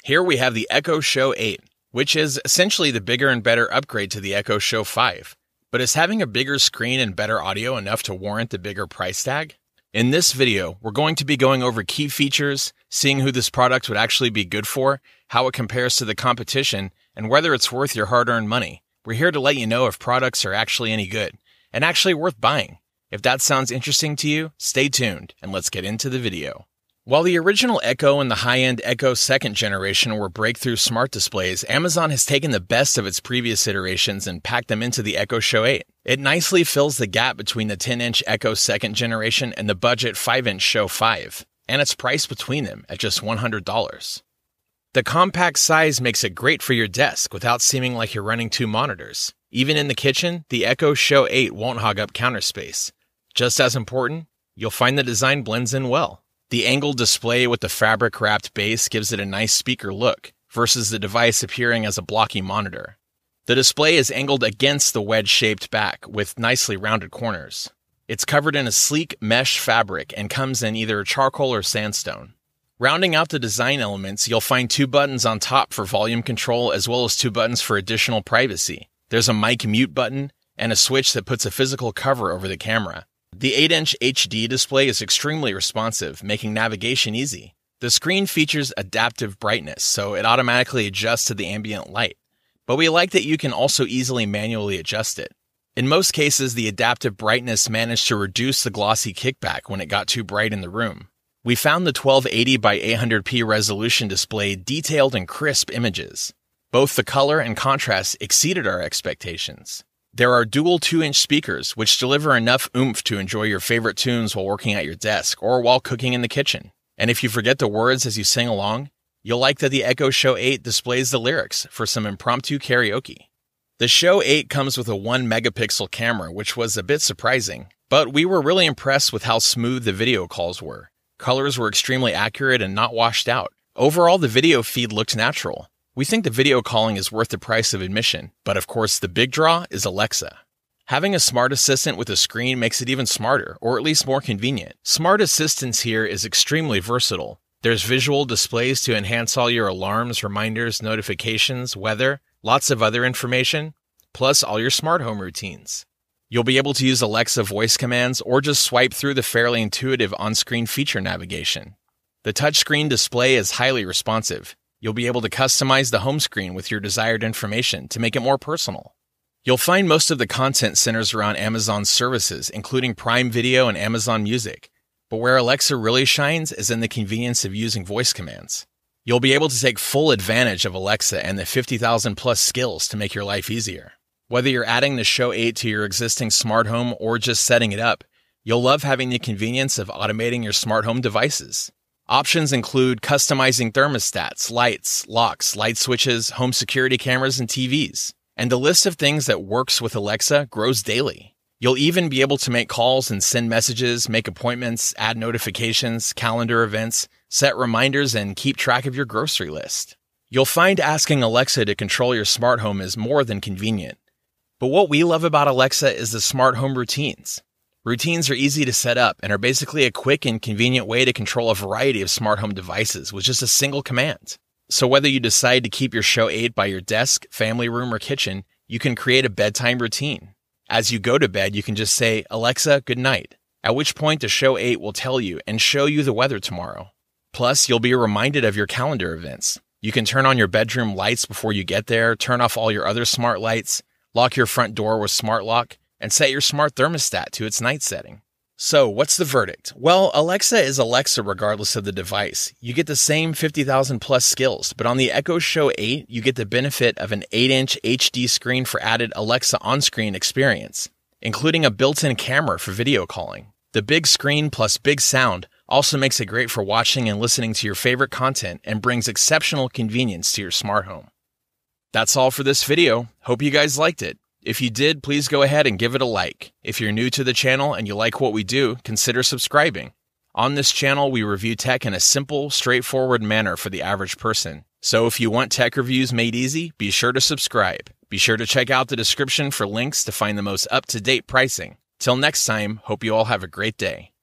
Here we have the Echo Show 8, which is essentially the bigger and better upgrade to the Echo Show 5. But is having a bigger screen and better audio enough to warrant the bigger price tag? In this video, we're going to be going over key features, seeing who this product would actually be good for, how it compares to the competition, and whether it's worth your hard-earned money. We're here to let you know if products are actually any good, and actually worth buying. If that sounds interesting to you, stay tuned, and let's get into the video. While the original Echo and the high-end Echo 2nd generation were breakthrough smart displays, Amazon has taken the best of its previous iterations and packed them into the Echo Show 8. It nicely fills the gap between the 10-inch Echo 2nd generation and the budget 5-inch Show 5, and it's priced between them at just $100. The compact size makes it great for your desk without seeming like you're running two monitors. Even in the kitchen, the Echo Show 8 won't hog up counter space. Just as important, you'll find the design blends in well. The angled display with the fabric-wrapped base gives it a nice speaker look, versus the device appearing as a blocky monitor. The display is angled against the wedge-shaped back with nicely rounded corners. It's covered in a sleek mesh fabric and comes in either charcoal or sandstone. Rounding out the design elements, you'll find two buttons on top for volume control as well as two buttons for additional privacy. There's a mic mute button and a switch that puts a physical cover over the camera. The 8-inch HD display is extremely responsive, making navigation easy. The screen features adaptive brightness, so it automatically adjusts to the ambient light. But we like that you can also easily manually adjust it. In most cases, the adaptive brightness managed to reduce the glossy kickback when it got too bright in the room. We found the 1280 by 800p resolution display detailed and crisp images. Both the color and contrast exceeded our expectations. There are dual 2-inch speakers, which deliver enough oomph to enjoy your favorite tunes while working at your desk or while cooking in the kitchen. And if you forget the words as you sing along, you'll like that the Echo Show 8 displays the lyrics for some impromptu karaoke. The Show 8 comes with a 1-megapixel camera, which was a bit surprising, but we were really impressed with how smooth the video calls were. Colors were extremely accurate and not washed out. Overall, the video feed looked natural. We think the video calling is worth the price of admission, but of course the big draw is Alexa. Having a smart assistant with a screen makes it even smarter, or at least more convenient. Smart Assistance here is extremely versatile. There's visual displays to enhance all your alarms, reminders, notifications, weather, lots of other information, plus all your smart home routines. You'll be able to use Alexa voice commands or just swipe through the fairly intuitive on-screen feature navigation. The touchscreen display is highly responsive. You'll be able to customize the home screen with your desired information to make it more personal. You'll find most of the content centers around Amazon's services, including Prime Video and Amazon Music. But where Alexa really shines is in the convenience of using voice commands. You'll be able to take full advantage of Alexa and the 50,000 plus skills to make your life easier. Whether you're adding the Show 8 to your existing smart home or just setting it up, you'll love having the convenience of automating your smart home devices. Options include customizing thermostats, lights, locks, light switches, home security cameras, and TVs. And the list of things that works with Alexa grows daily. You'll even be able to make calls and send messages, make appointments, add notifications, calendar events, set reminders, and keep track of your grocery list. You'll find asking Alexa to control your smart home is more than convenient. But what we love about Alexa is the smart home routines. Routines are easy to set up and are basically a quick and convenient way to control a variety of smart home devices with just a single command. So whether you decide to keep your Show 8 by your desk, family room, or kitchen, you can create a bedtime routine. As you go to bed, you can just say, "Alexa, good night," at which point the Show 8 will tell you and show you the weather tomorrow. Plus, you'll be reminded of your calendar events. You can turn on your bedroom lights before you get there, turn off all your other smart lights, lock your front door with smart lock, and set your smart thermostat to its night setting. So, what's the verdict? Well, Alexa is Alexa regardless of the device. You get the same 50,000 plus skills, but on the Echo Show 8, you get the benefit of an 8-inch HD screen for added Alexa on-screen experience, including a built-in camera for video calling. The big screen plus big sound also makes it great for watching and listening to your favorite content and brings exceptional convenience to your smart home. That's all for this video. Hope you guys liked it. If you did, please go ahead and give it a like. If you're new to the channel and you like what we do, consider subscribing. On this channel, we review tech in a simple, straightforward manner for the average person. So if you want tech reviews made easy, be sure to subscribe. Be sure to check out the description for links to find the most up-to-date pricing. Till next time, hope you all have a great day.